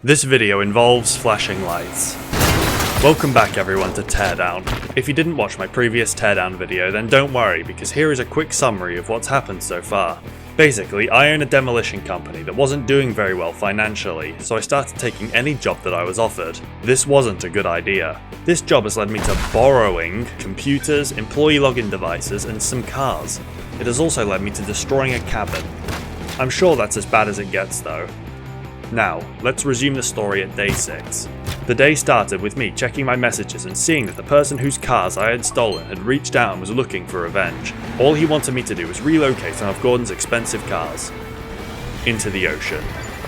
This video involves flashing lights. Welcome back everyone to Teardown. If you didn't watch my previous Teardown video, then don't worry, because here is a quick summary of what's happened so far. Basically, I own a demolition company that wasn't doing very well financially, so I started taking any job that I was offered. This wasn't a good idea. This job has led me to borrowing computers, employee login devices, and some cars. It has also led me to destroying a cabin. I'm sure that's as bad as it gets though. Now, let's resume the story at day 6. The day started with me checking my messages and seeing that the person whose cars I had stolen had reached out and was looking for revenge. All he wanted me to do was relocate some of Gordon's expensive cars into the ocean.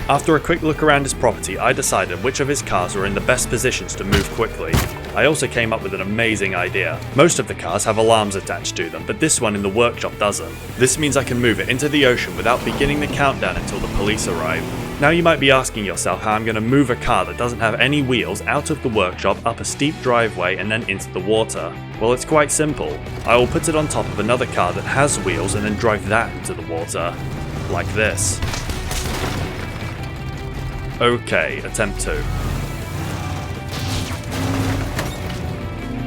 After a quick look around his property, I decided which of his cars were in the best positions to move quickly. I also came up with an amazing idea. Most of the cars have alarms attached to them, but this one in the workshop doesn't. This means I can move it into the ocean without beginning the countdown until the police arrive. Now you might be asking yourself how I'm going to move a car that doesn't have any wheels out of the workshop, up a steep driveway and then into the water. Well, it's quite simple. I will put it on top of another car that has wheels and then drive that into the water. Like this. Okay, attempt 2.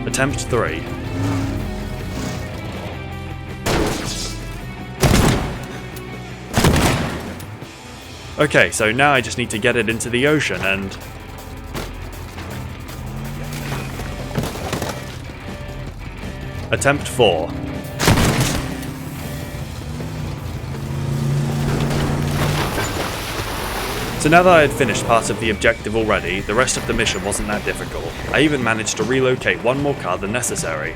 Attempt 3. Okay, so now I just need to get it into the ocean and... Attempt 4. So now that I had finished part of the objective already, the rest of the mission wasn't that difficult. I even managed to relocate one more car than necessary.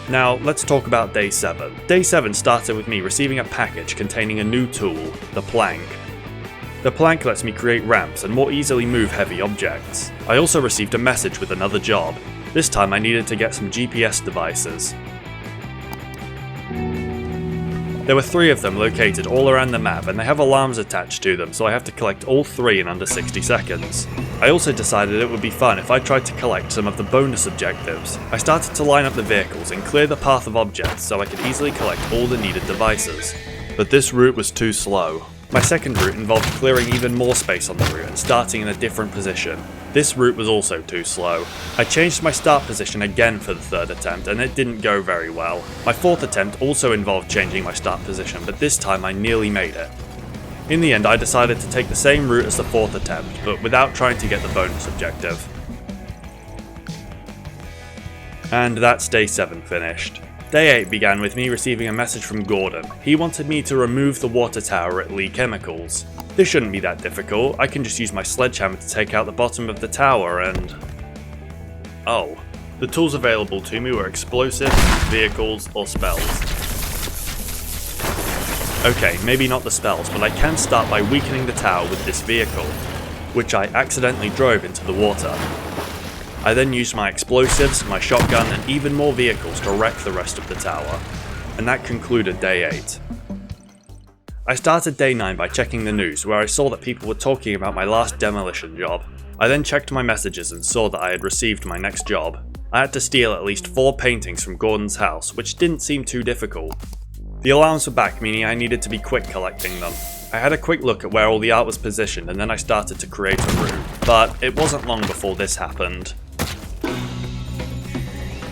Now, let's talk about day 7. Day 7 started with me receiving a package containing a new tool, the plank. The plank lets me create ramps and more easily move heavy objects. I also received a message with another job. This time I needed to get some GPS devices. There were 3 of them located all around the map and they have alarms attached to them, so I have to collect all 3 in under 60 seconds. I also decided it would be fun if I tried to collect some of the bonus objectives. I started to line up the vehicles and clear the path of objects so I could easily collect all the needed devices. But this route was too slow. My second route involved clearing even more space on the route and starting in a different position. This route was also too slow. I changed my start position again for the 3rd attempt and it didn't go very well. My 4th attempt also involved changing my start position, but this time I nearly made it. In the end I decided to take the same route as the 4th attempt, but without trying to get the bonus objective. And that's day 7 finished. Day 8 began with me receiving a message from Gordon. He wanted me to remove the water tower at Lee Chemicals. This shouldn't be that difficult, I can just use my sledgehammer to take out the bottom of the tower and... Oh. The tools available to me were explosives, vehicles, or spells. Okay, maybe not the spells, but I can start by weakening the tower with this vehicle, which I accidentally drove into the water. I then used my explosives, my shotgun, and even more vehicles to wreck the rest of the tower. And that concluded day 8. I started day 9 by checking the news, where I saw that people were talking about my last demolition job. I then checked my messages and saw that I had received my next job. I had to steal at least 4 paintings from Gordon's house, which didn't seem too difficult. The alarms were back, meaning I needed to be quick collecting them. I had a quick look at where all the art was positioned and then I started to create a route, but it wasn't long before this happened.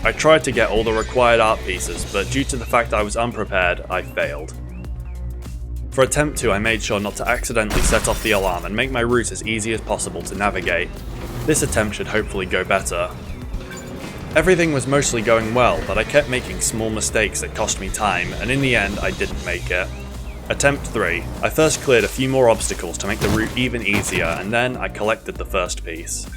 I tried to get all the required art pieces, but due to the fact I was unprepared, I failed. For attempt 2 I made sure not to accidentally set off the alarm and make my route as easy as possible to navigate. This attempt should hopefully go better. Everything was mostly going well, but I kept making small mistakes that cost me time, and in the end I didn't make it. Attempt 3. I first cleared a few more obstacles to make the route even easier, and then I collected the first piece.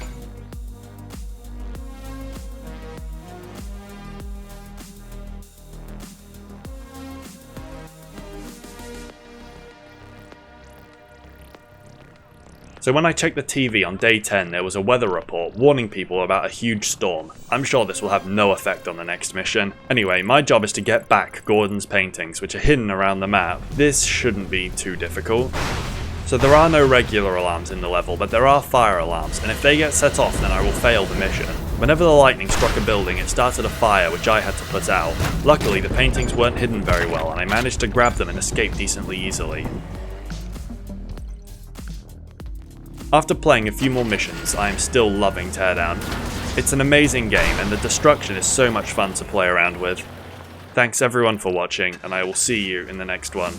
So when I checked the TV on day 10, there was a weather report warning people about a huge storm. I'm sure this will have no effect on the next mission. Anyway, my job is to get back Gordon's paintings, which are hidden around the map. This shouldn't be too difficult. So there are no regular alarms in the level, but there are fire alarms, and if they get set off then I will fail the mission. Whenever the lightning struck a building, it started a fire which I had to put out. Luckily the paintings weren't hidden very well and I managed to grab them and escape decently easily. After playing a few more missions, I am still loving Teardown. It's an amazing game and the destruction is so much fun to play around with. Thanks everyone for watching, and I will see you in the next one.